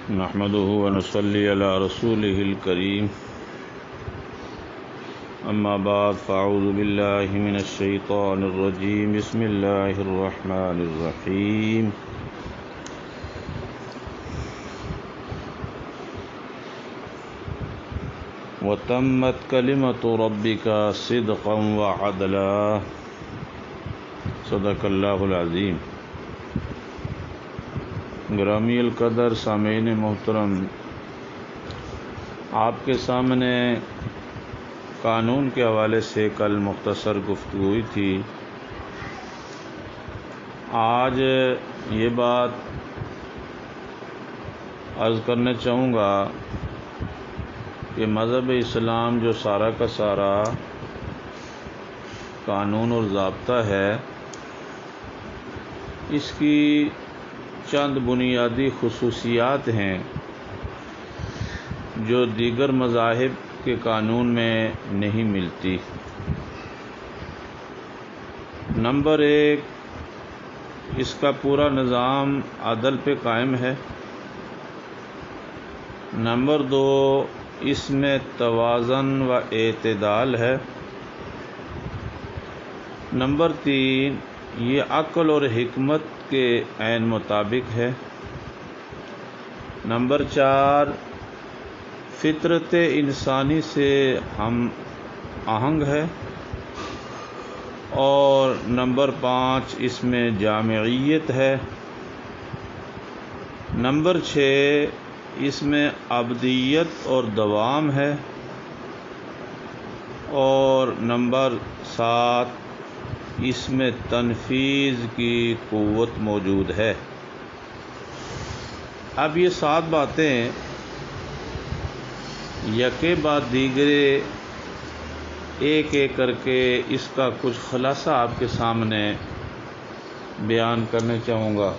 نحمده ونصلي على رسوله الكريم أما بعد فأعوذ بالله من الشيطان الرجيم بسم الله الرحمن الرحيم وتمت كلمة ربك صدقا وعدلا صدق الله العظيم۔ گرامی القدر سامعین محترم، آپ کے سامنے قانون کے حوالے سے کل مختصر گفتگو ہوئی تھی۔ آج یہ بات عرض کرنا چاہوں گا کہ مذہب اسلام جو سارا کا سارا قانون اور ضابطہ ہے، اس کی چند بنیادی خصوصیات ہیں جو دیگر مذاہب کے قانون میں نہیں ملتی۔ نمبر 1، اس کا پورا نظام عدل پہ قائم ہے۔ نمبر 2، اس میں توازن و اعتدال ہے۔ نمبر 3، یہ عقل اور حکمت کے عین مطابق ہے۔ نمبر 4، فطرت انسانی سے ہم آہنگ ہے۔ اور نمبر 5، اس میں جامعیت ہے۔ نمبر 6، اس میں ابدیت اور دوام ہے۔ اور نمبر 7، اس میں تنفیذ کی قوت موجود ہے۔ اب یہ 7 باتیں یکے بعد دیگرے ایک ایک کر کے اس کا کچھ خلاصہ آپ کے سامنے بیان کرنا چاہوں گا۔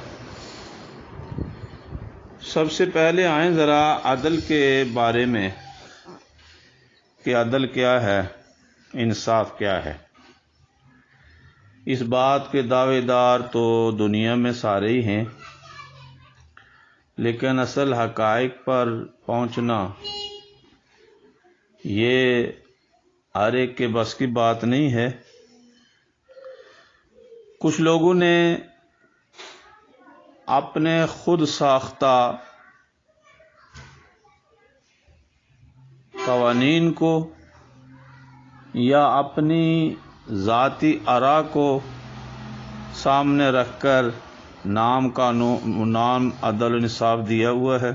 سب سے پہلے آئیں ذرا عدل کے بارے میں کہ عدل کیا ہے، انصاف کیا ہے۔ اس بات کے دعوے دار تو دنیا میں سارے ہی ہیں، لیکن اصل حقائق پر پہنچنا یہ ہر ایک کے بس کی بات نہیں ہے۔ کچھ لوگوں نے اپنے خود ساختہ قوانین کو یا اپنی ذاتی آراء کو سامنے رکھ کر نام عدل و انصاف دیا ہوا ہے،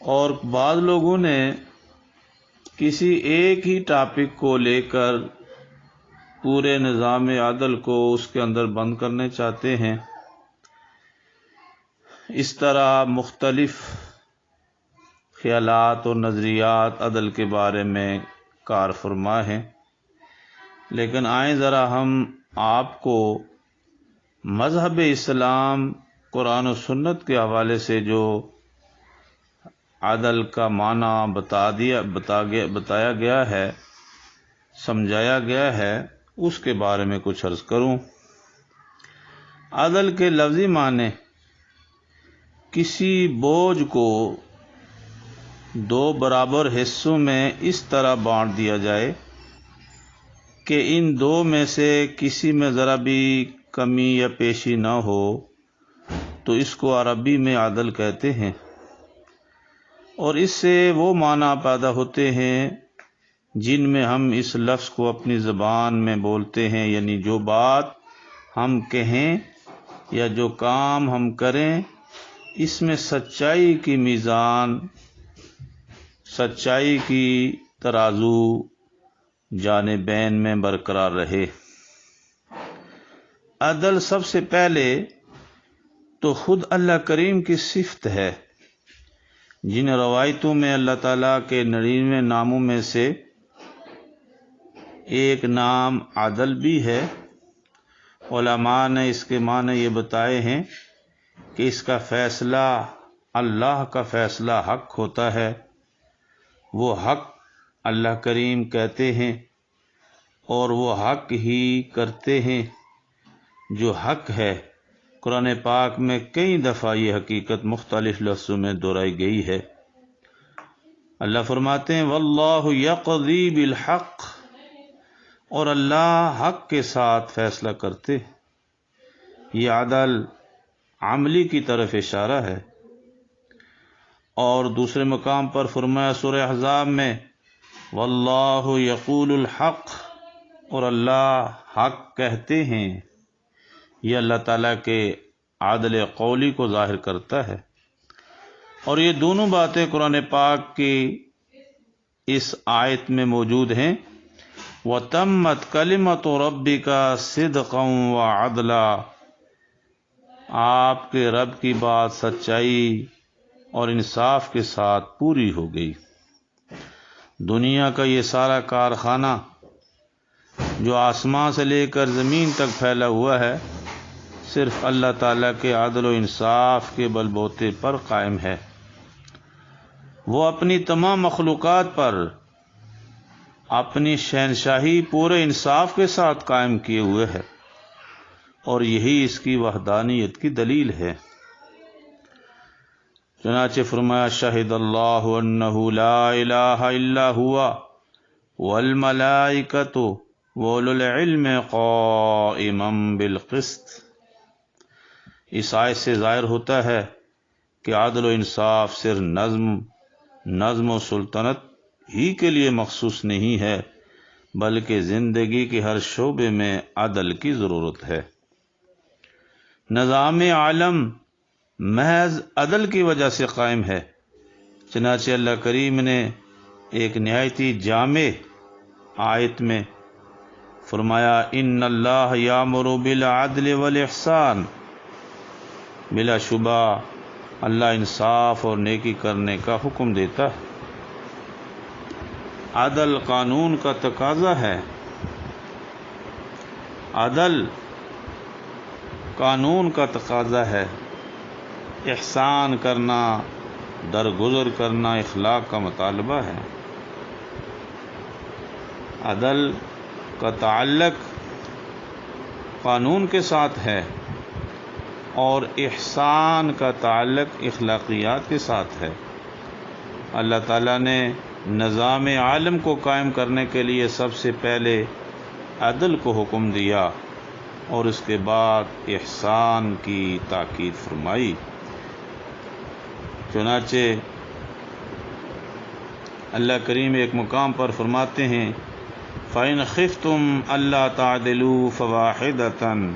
اور بعض لوگوں نے کسی ایک ہی ٹاپک کو لے کر پورے نظام عدل کو اس کے اندر بند کرنے چاہتے ہیں۔ اس طرح مختلف خیالات اور نظریات عدل کے بارے میں کار فرما ہیں، لیکن آئیں ذرا ہم آپ کو مذہب اسلام قرآن و سنت کے حوالے سے جو عدل کا معنی بتایا گیا ہے، سمجھایا گیا ہے، اس کے بارے میں کچھ عرض کروں۔ عدل کے لفظی معنی کسی بوجھ کو 2 برابر حصوں میں اس طرح بانٹ دیا جائے کہ ان 2 میں سے کسی میں ذرا بھی کمی یا پیشی نہ ہو، تو اس کو عربی میں عدل کہتے ہیں۔ اور اس سے وہ معنی پیدا ہوتے ہیں جن میں ہم اس لفظ کو اپنی زبان میں بولتے ہیں، یعنی جو بات ہم کہیں یا جو کام ہم کریں، اس میں سچائی کی میزان، سچائی کی ترازو جانبین میں برقرار رہے۔ عدل سب سے پہلے تو خود اللہ کریم کی صفت ہے، جن روایتوں میں اللہ تعالیٰ کے 99 ناموں میں سے ایک نام عدل بھی ہے۔ علماء نے اس کے معنی یہ بتائے ہیں کہ اس کا فیصلہ اللہ کا فیصلہ حق ہوتا ہے، وہ حق اللہ کریم کہتے ہیں، اور وہ حق ہی کرتے ہیں۔ جو حق ہے قرآن پاک میں کئی دفعہ یہ حقیقت مختلف لفظوں میں دہرائی گئی ہے۔ اللہ فرماتے ہیں واللہ یقضی بالحق، اور اللہ حق کے ساتھ فیصلہ کرتے۔ یہ عدل عملی کی طرف اشارہ ہے۔ اور دوسرے مقام پر فرمایا سورہ احزاب میں واللہ یقول الحق، اور اللہ حق کہتے ہیں۔ یہ اللہ تعالیٰ کے عدل قولی کو ظاہر کرتا ہے۔ اور یہ دونوں باتیں قرآن پاک کی اس آیت میں موجود ہیں۔ وَتَمَّتْ كَلِمَةُ رَبِّكَ صِدْقًا وَعَدْلًا، آپ کے رب کی بات سچائی اور انصاف کے ساتھ پوری ہو گئی۔ دنیا کا یہ سارا کارخانہ جو آسمان سے لے کر زمین تک پھیلا ہوا ہے، صرف اللہ تعالیٰ کے عدل و انصاف کے بل بوتے پر قائم ہے۔ وہ اپنی تمام مخلوقات پر اپنی شہنشاہی پورے انصاف کے ساتھ قائم کیے ہوئے ہے، اور یہی اس کی وحدانیت کی دلیل ہے۔ چنانچہ فرمایا شہد اللہ انہ لا الہ الا ہوا والملائکۃ واولو العلم قائما بالقسط۔ اس آیت سے ظاہر ہوتا ہے کہ عدل و انصاف صرف نظم و سلطنت ہی کے لیے مخصوص نہیں ہے، بلکہ زندگی کے ہر شعبے میں عدل کی ضرورت ہے۔ نظام عالم محض عدل کی وجہ سے قائم ہے۔ چنانچہ اللہ کریم نے ایک نہایتی جامع آیت میں فرمایا ان اللہ یامر بالعدل والاحسان، بلا شبہ اللہ انصاف اور نیکی کرنے کا حکم دیتا ہے۔ عدل قانون کا تقاضا ہے، عدل قانون کا تقاضا ہے۔ احسان کرنا، درگزر کرنا اخلاق کا مطالبہ ہے۔ عدل کا تعلق قانون کے ساتھ ہے، اور احسان کا تعلق اخلاقیات کے ساتھ ہے۔ اللہ تعالیٰ نے نظام عالم کو قائم کرنے کے لیے سب سے پہلے عدل کو حکم دیا، اور اس کے بعد احسان کی تاکید فرمائی۔ چنانچہ اللہ کریم ایک مقام پر فرماتے ہیں فَإِنْ خِفْتُمْ أَلَّا تَعْدِلُوا فَوَاحِدَةً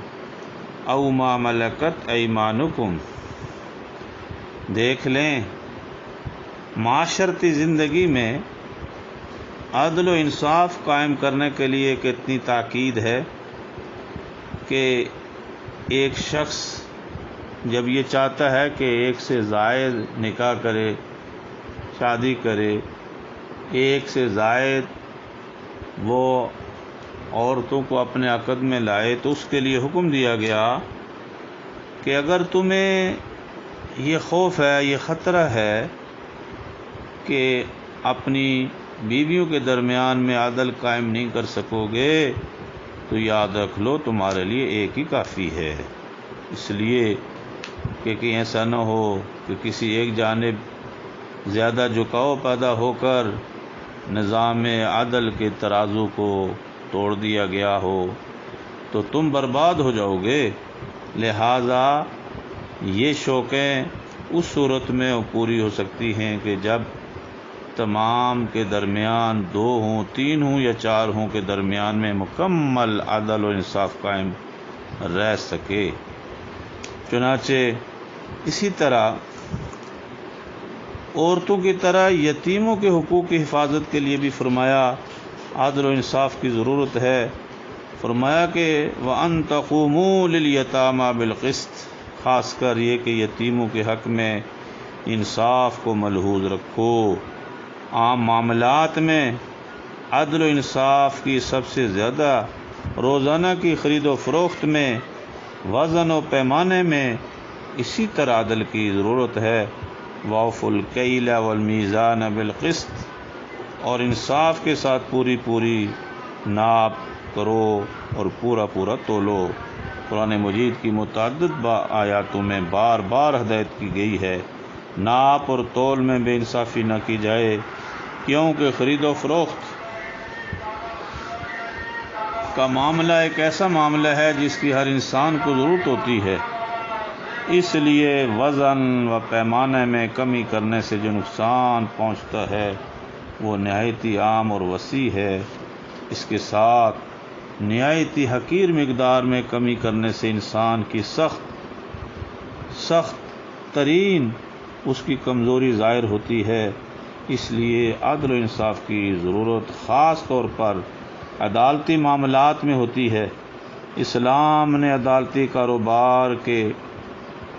أَوْ مَا مَلَكَتْ أَيْمَانُكُمْ۔ دیکھ لیں معاشرتی زندگی میں عدل و انصاف قائم کرنے کے لیے کتنی تاکید ہے کہ ایک شخص جب یہ چاہتا ہے کہ ایک سے زائد نکاح کرے، شادی کرے، ایک سے زائد وہ عورتوں کو اپنے عقد میں لائے، تو اس کے لیے حکم دیا گیا کہ اگر تمہیں یہ خوف ہے، یہ خطرہ ہے کہ اپنی بیویوں کے درمیان میں عدل قائم نہیں کر سکو گے، تو یاد رکھ لو تمہارے لیے ایک ہی کافی ہے۔ اس لیے کہ کہیں ایسا نہ ہو کہ کسی ایک جانب زیادہ جھکاؤ پیدا ہو کر نظام عدل کے ترازو کو توڑ دیا گیا ہو تو تم برباد ہو جاؤ گے۔ لہذا یہ شوقیں اس صورت میں پوری ہو سکتی ہیں کہ جب تمام کے درمیان 2 ہوں، 3 ہوں یا 4 ہوں کے درمیان میں مکمل عدل و انصاف قائم رہ سکے۔ چنانچہ اسی طرح عورتوں کی طرح یتیموں کے حقوق کی حفاظت کے لیے بھی فرمایا عدل و انصاف کی ضرورت ہے۔ فرمایا کہ وَأَن تَقُومُوا لِلْيَتَامَى بِالْقِسْطِ، خاص کر یہ کہ یتیموں کے حق میں انصاف کو ملحوظ رکھو۔ عام معاملات میں عدل و انصاف کی سب سے زیادہ روزانہ کی خرید و فروخت میں، وزن و پیمانے میں اسی طرح عدل کی ضرورت ہے۔ وَأَوْفُوا الْكَيْلَ وَالْمِيزَانَ بِالْقِسْطِ، اور انصاف کے ساتھ پوری ناپ کرو اور پورا تولو۔ قرآن مجید کی متعدد آیاتوں میں بار بار ہدایت کی گئی ہے ناپ اور تول میں بے انصافی نہ کی جائے، کیونکہ خرید و فروخت کا معاملہ ایک ایسا معاملہ ہے جس کی ہر انسان کو ضرورت ہوتی ہے، اس لیے وزن و پیمانے میں کمی کرنے سے جو نقصان پہنچتا ہے وہ نہایت ہی عام اور وسیع ہے۔ اس کے ساتھ نہایت ہی حقیر مقدار میں کمی کرنے سے انسان کی سخت ترین اس کی کمزوری ظاہر ہوتی ہے۔ اس لیے عدل و انصاف کی ضرورت خاص طور پر عدالتی معاملات میں ہوتی ہے۔ اسلام نے عدالتی کاروبار کے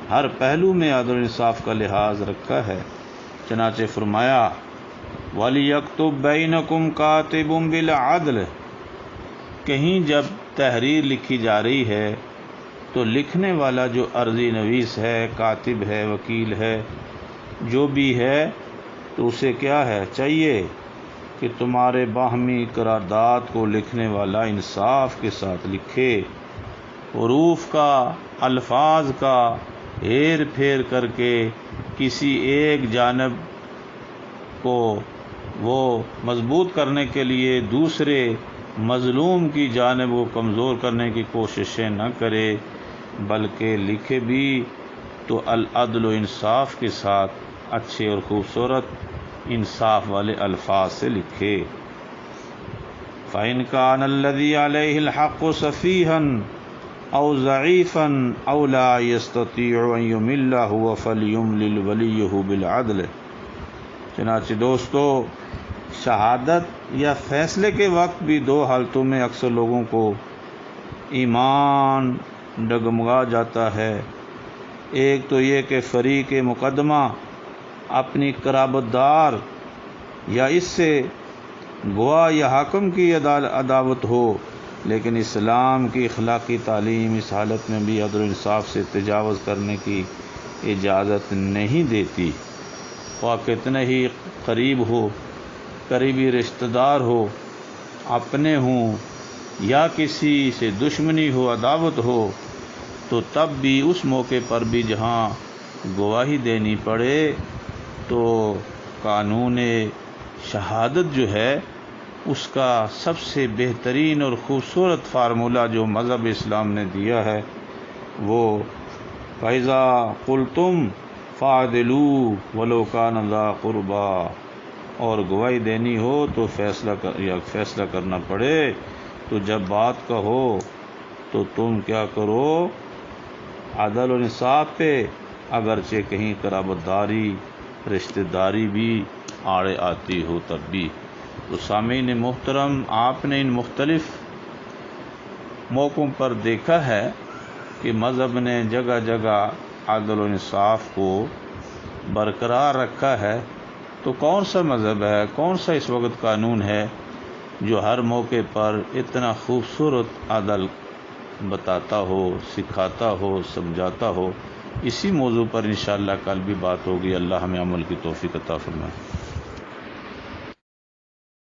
ہر پہلو میں عدل و انصاف کا لحاظ رکھا ہے، چنانچہ فرمایا وَلْيَكْتُبْ بَيْنَكُمْ كَاتِبٌ بِالْعَدْلِ۔ کہیں جب تحریر لکھی جا رہی ہے تو لکھنے والا جو عرضی نویس ہے، کاتب ہے، وکیل ہے، جو بھی ہے، تو اسے کیا ہے چاہیے کہ تمہارے باہمی قرارداد کو لکھنے والا انصاف کے ساتھ لکھے، حروف کا، الفاظ کا ہیر پھیر کر کے کسی ایک جانب کو وہ مضبوط کرنے کے لیے دوسرے مظلوم کی جانب کو کمزور کرنے کی کوششیں نہ کرے، بلکہ لکھے بھی تو العدل و انصاف کے ساتھ اچھے اور خوبصورت انصاف والے الفاظ سے لکھے۔ فَإِنْ كَانَ الَّذِي عَلَيْهِ الْحَقُّ سَفِيهًا أَوْ ضَعِيفًا أَوْ لَا يَسْتَطِيعُ أَنْ يُمِلَّ هُوَ فَلْيُمْلِلْ وَلِيُّهُ بِالْعَدْلِ۔ چنانچہ دوستو، شہادت یا فیصلے کے وقت بھی دو حالتوں میں اکثر لوگوں کو ایمان ڈگمگا جاتا ہے۔ ایک تو یہ کہ فریق مقدمہ اپنی قرابت دار یا اس سے گواہ یا حاکم کی عداوت ہو، لیکن اسلام کی اخلاقی تعلیم اس حالت میں بھی عدل و انصاف سے تجاوز کرنے کی اجازت نہیں دیتی، خواہ کتنے ہی قریب ہو، قریبی رشتہ دار ہو، اپنے ہوں یا کسی سے دشمنی ہو، عداوت ہو، تو تب بھی اس موقع پر بھی جہاں گواہی دینی پڑے تو قانون شہادت جو ہے اس کا سب سے بہترین اور خوبصورت فارمولہ جو مذہب اسلام نے دیا ہے وہ فَإِذَا قُلْتُمْ فَاعْدِلُوا وَلَوْ كَانَ ذَا قُرْبَىٰ۔ اور گواہی دینی ہو تو فیصلہ کرنا پڑے تو جب بات کہو تو تم کیا کرو، عدل و انصاف پہ، اگرچہ کہیں قرابت داری، رشتہ داری بھی آڑے آتی ہو تب بھی۔ تو سامعین محترم، آپ نے ان مختلف موقعوں پر دیکھا ہے کہ مذہب نے جگہ جگہ عدل و انصاف کو برقرار رکھا ہے۔ تو کون سا مذہب ہے، کون سا اس وقت قانون ہے جو ہر موقع پر اتنا خوبصورت عدل بتاتا ہو، سکھاتا ہو، سمجھاتا ہو؟ اسی موضوع پر انشاءاللہ کل بھی بات ہوگی۔ اللہ ہمیں عمل کی توفیق عطا فرمائے۔